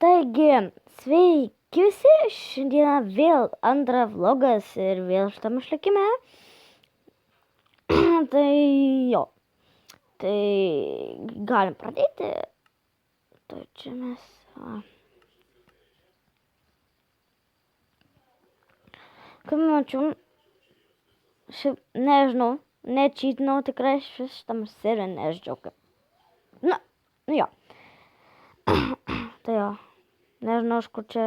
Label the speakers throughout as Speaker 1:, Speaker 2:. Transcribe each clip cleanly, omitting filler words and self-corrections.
Speaker 1: Taigi, sveiki visi, šiandieną vėl antrą vlogas ir vėl šitam išlikime. Tai jo, tai galim pradėti. Tai čia mes... Kaip mačiau, šiaip nežinau, nečytinau tikrai šitam seriją, nežinau kaip. Na, jo. Tai jo, nežinau, iš kur čia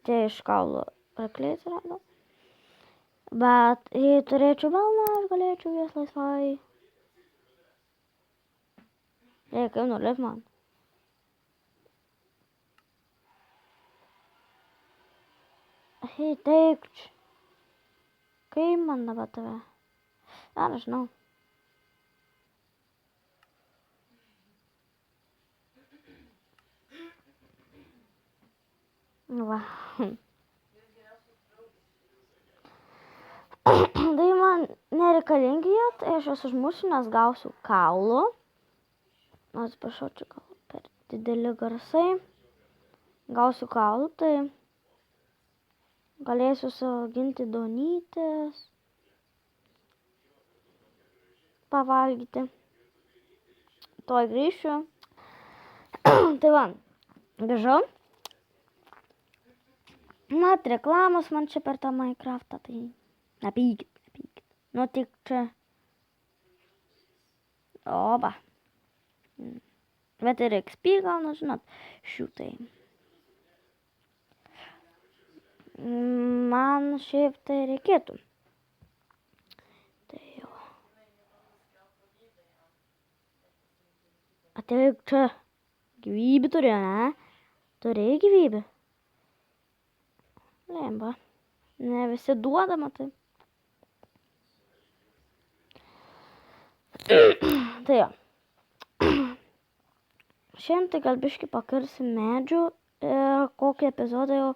Speaker 1: tie iš kaulo arkliai atsirado. Bet jei turėčiau balną, aš galėčiau jas laisvai. Reikia nulip man. Hei, teikč. Kaip man dabar tave? Nežinau. Va. Tai man nereikalingi jie, tai aš juos užmušiu, nes gausiu kaulų. Atsiprašau, čia gal per dideli garsai. Gausiu kaulų, tai galėsiu suauginti duonytės. Pavalgyti. Tuoj grįšiu. Tai va, grįžau. Mat, reklamos man čia per tą Minecraftą, tai nepykit. Nu tik čia. Oba. Bet ir XP gal, nu žinot, šitai. Man šiaip tai reikėtų. Tai jau. Ateik čia. Gyvybę turi, ne? Turi gyvybę. Lemba. Ne visi duodama, tai. Tai jo. Šiandien tai gal biškį pakirsim medžių ir kokį epizodą jau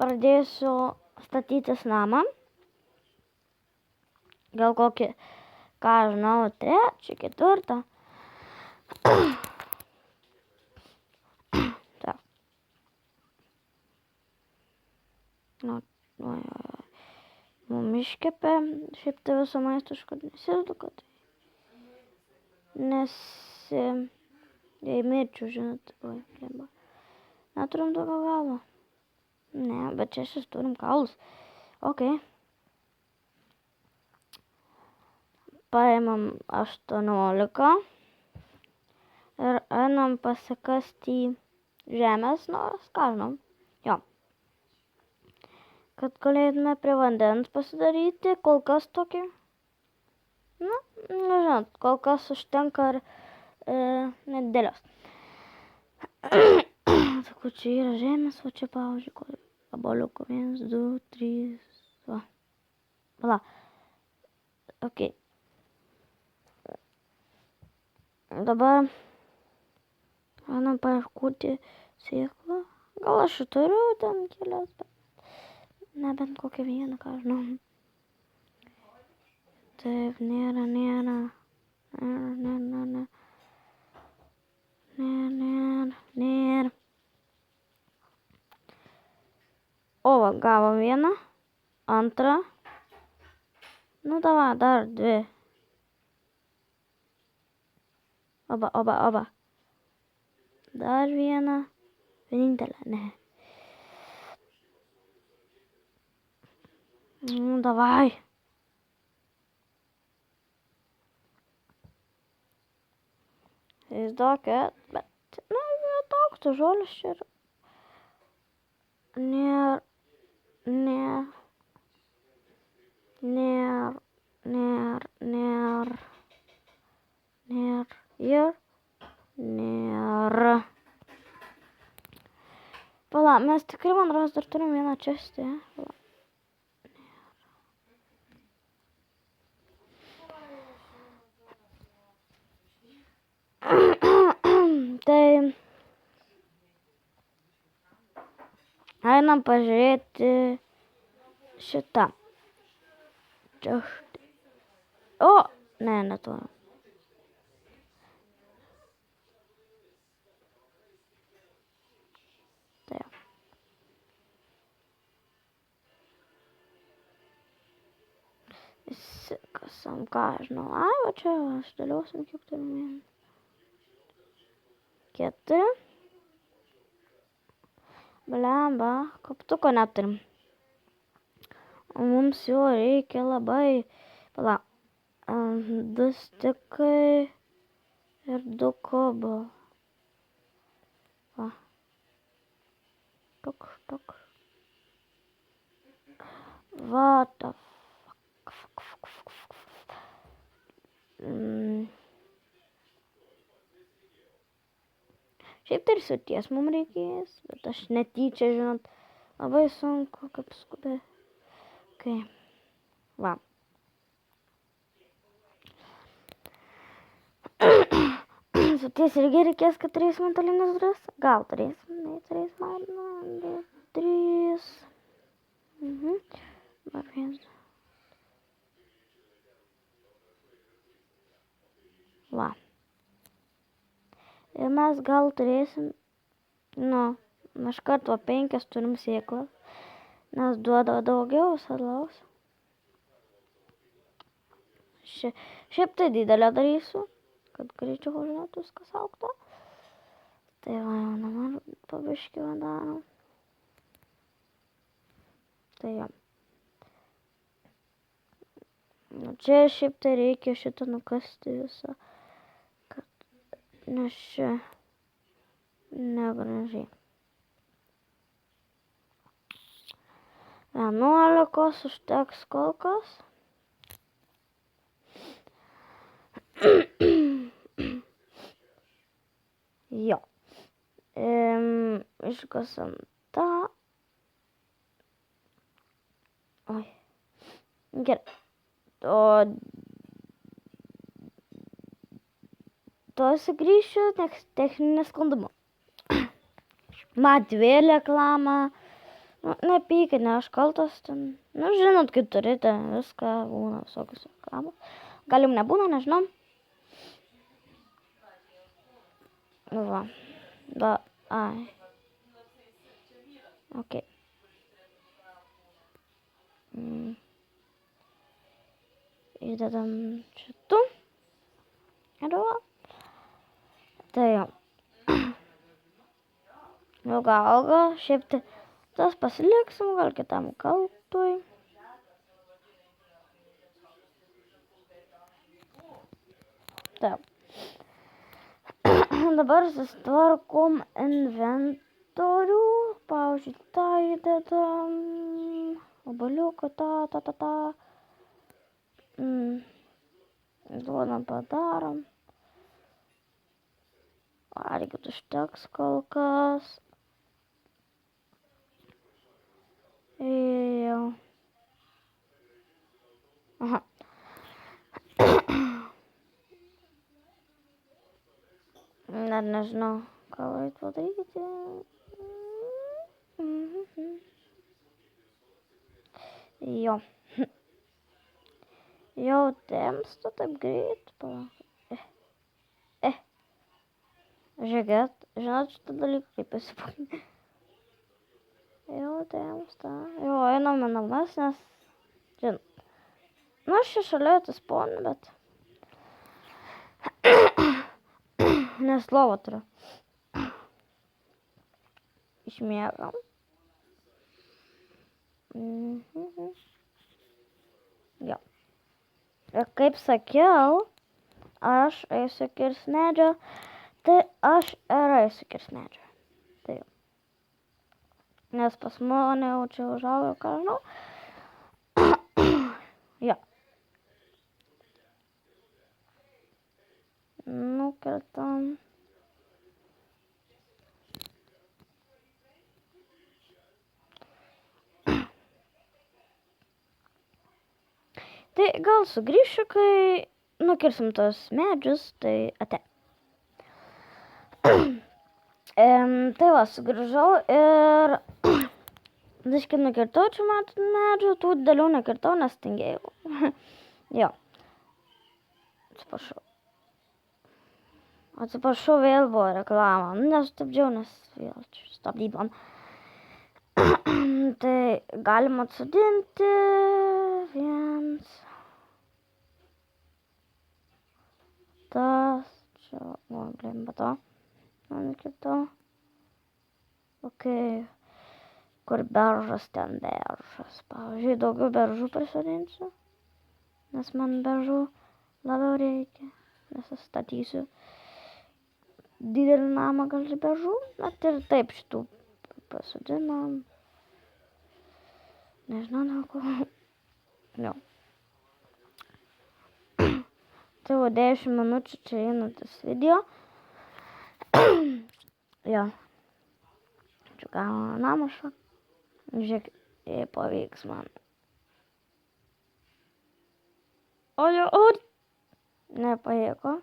Speaker 1: pradėsiu statytis namą. Gal kokį, ką žinau, 3, 4. Tak. Mum iškepė, šiaip tai viso maisto iškart nesirduka, tai. Nes jei mirčiau, žinot, oi, lemba. Neturim tokio galo. Ne, bet čia šis turim kaulus. Ok. Paimam 18 ir einam pasikasti žemės, nors, ką žinau. Jo. Kad galėtume prie vandens pasidaryti, kol kas tokį. Na, nežinot, kol kas užtenka ir nedėlios. Sakau, čia yra žemės, o čia pavyzdžiui, aboliuko 1, 2, 3, va. Pala. Ok. Dabar einam paieškoti sėklą. Gal aš turiu ten kelias, bet nebent kokią vieną, ką žinau. Taip, nėra. Nėra. O, va, gavom vieną, antrą. Nu, davai, dar 2. Oba. Dar vieną. Vienintelę, ne. Nu, davai. Įsivaizduokit, bet, na, toks tu žolis čia ir nėra. Pala, mes tikrai, man rodos, dar turim vieną čestį. Tai einam pažiūrėti šitą. Čia štai. O, ne, neturim. Tai jo. Įsikasam, ką aš žinau. Ai, va čia išdėliosim, kiek turim. 4. Blemba, kaptuko neturim. O mums jo reikia labai. Pala. 2 stikai ir 2 kubo. Va. Tok. What the fuck. Šiaip tai ir suties mums reikės, bet aš netyčia, žinot, labai sunku, kaip skubė. Okay. Va. Suties irgi reikės, kad 3 metalinės duris. Gal 3. Ne, 3 man. 3. Dar 1. Va. Ir mes gal turėsim, iš karto 5 turim sėklas, nes duoda daugiau salaus. Šiaip tai didelę darysiu, kad greičiau, žinot, viskas augtų. Tai va, jau dabar pabiškį darom. Tai jo. Čia šiaip tai reikia šitą nukasti visą, nes čia negražiai. 11 užteks kol kas. Jo. Iškasam tą. Oi. Gerai. To sugrįšiu techninį sklandumą. Matvė reklama. Nepykit, ne aš kaltas ten. Žinot, kaip turite, viską būna visokius reklamos. Galim nebūna, nežinau. Va. Ai. Ok. Įdedam šitų. Ir va. Tai jau. Auga. Šiaip tai tas pasiliksim, gal kitam kaltui. Taip. Dabar susitvarkom inventorių. Pavyzdžiui, tą įdedam. Obaliuką, tą. Duodam, padarom. Argit užteks kol kas. Jau. Aha. Dar nežinau, ką reik padaryti. Jo. Jau temsta taip greit. Žiūrėkit, žinot šitą dalyką, kaip įsipakyti. Jau temsta. Jau einame namas, nes, žinot. Aš čia šalia atsisponu, bet. Nes lovą turiu. Išmiegam. Jo. Ir kaip sakiau, aš eisiu kirst medžio, tai aš ir eisiu kirst medžio. Tai jau. Nes pas mane jau čia užaugo, ką žinau. Jo. Nukertam. Tai gal sugrįšiu, kai nukirsim tos medžius, tai ate. Tai va, sugrįžau ir daškai nukirtau čia matot medžių, tų dalių nekirtau, nes tingėjau. Jo. Atsiprašau, vėl buvo reklama. Nestabdžiau, nes vėl čia stabdydom. Tai galima atsodinti. 1, tas, čia, glem to, man kito. Ok, kur beržas, ten beržas. Pavyzdžiui, daugiau beržų prisodinsiu, nes man beržų labiau reikia, nes aš statysiu didelį namą gal beržų, net ir taip šitų pasodinom. Nežinau, nuo ko. Jo. Tai jau 10 minučių čia eina tas video. Jo. Čia galima namušą. Žiūrėk, jei pavyks man. O. Nepavyko.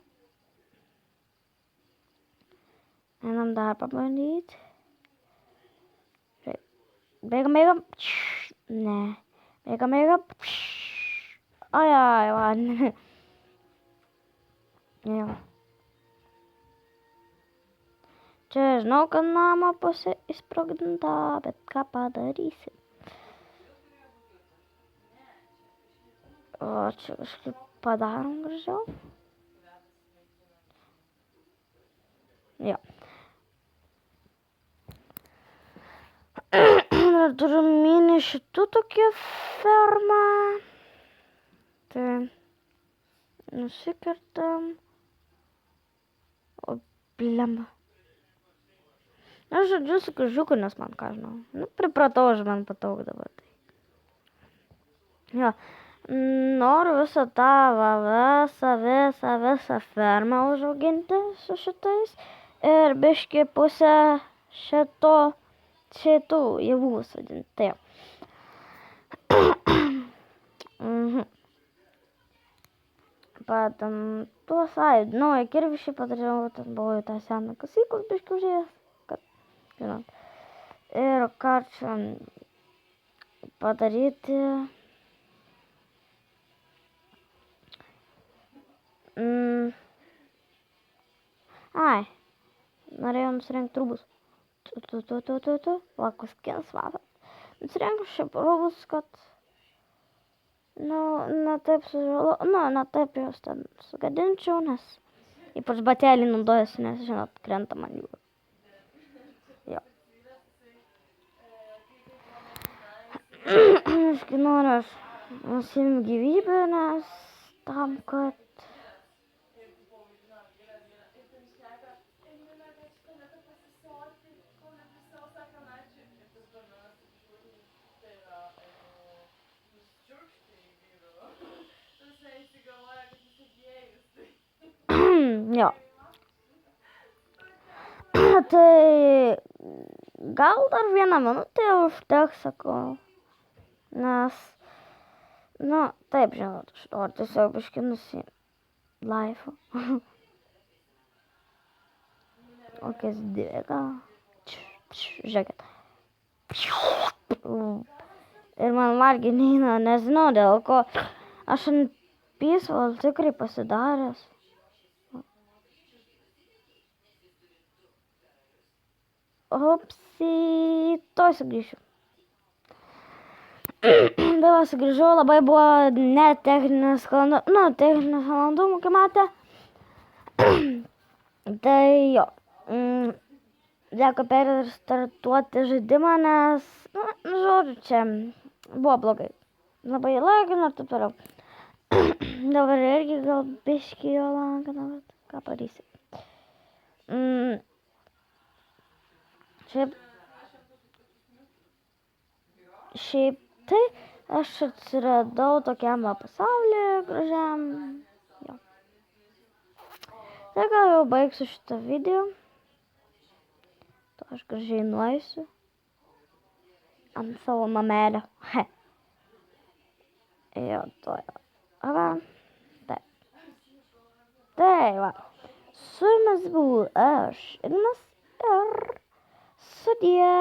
Speaker 1: Einam dar pabandyti. Bėgam. Ne. Bėgam. Ai, man. Jo. Čia žinau, kad namo pusė įsprogdinta, bet ką padarysi. O čia kažkaip padarom gražiau. Jo. Dar turiu mini šitų tokią fermą. Tai nusikertam. O blemba. Aš žodžiu su kryžiuku, nes man ką žinau. Pripratau, aš man patogu dabar. Jo. Noriu visą tą visą fermą užauginti su šitais. Ir biškį pusę šitų javų sodinti. Потом tuos naują kirvišį padariau, ten buvo į tą seną kasyklą biškį užėjęs. Žinot. Ir ką čia padaryti. Norėjau nusirengti rūbus. Lakus kins matot. Nusirengiu šiaip rūbus, kad ne taip juos ten sugadinčiau, nes ypač batelį naudojasi, nes, žinot, krenta man jų. Jo. Aš noriu nusimti gyvybę, nes tam, kad jo. Tai gal dar 1 minutę užteks, sakau. Nes, taip, žinot, aš noriu tiesiog biškį nusimti laifą. Kokias 2 gal. Žiūrėkit. Ir man margiai neina, nežinau dėl ko. Aš ant pysval tikrai pasidaręs. Upsi, toj sugrįšiu. Dabar sugrįžau, labai buvo techninis valandumų, kaip matė. Tai jo. Teko perstartuoti žaidimą, nes, žodžiu, čia buvo blogai. Labai lagino ir taip toliau. Dabar irgi gal biškį jo lagino, bet ką padarysi. Šiaip tai aš atsiradau tokiam pasaulyje gražiam. Jo. Tai gal jau baigsiu šitą video. To aš gražiai nueisiu ant savo namelio. Jo, to jau. Va. Taip. Tai va. Su jumis buvau aš, Ignas, ir sudie.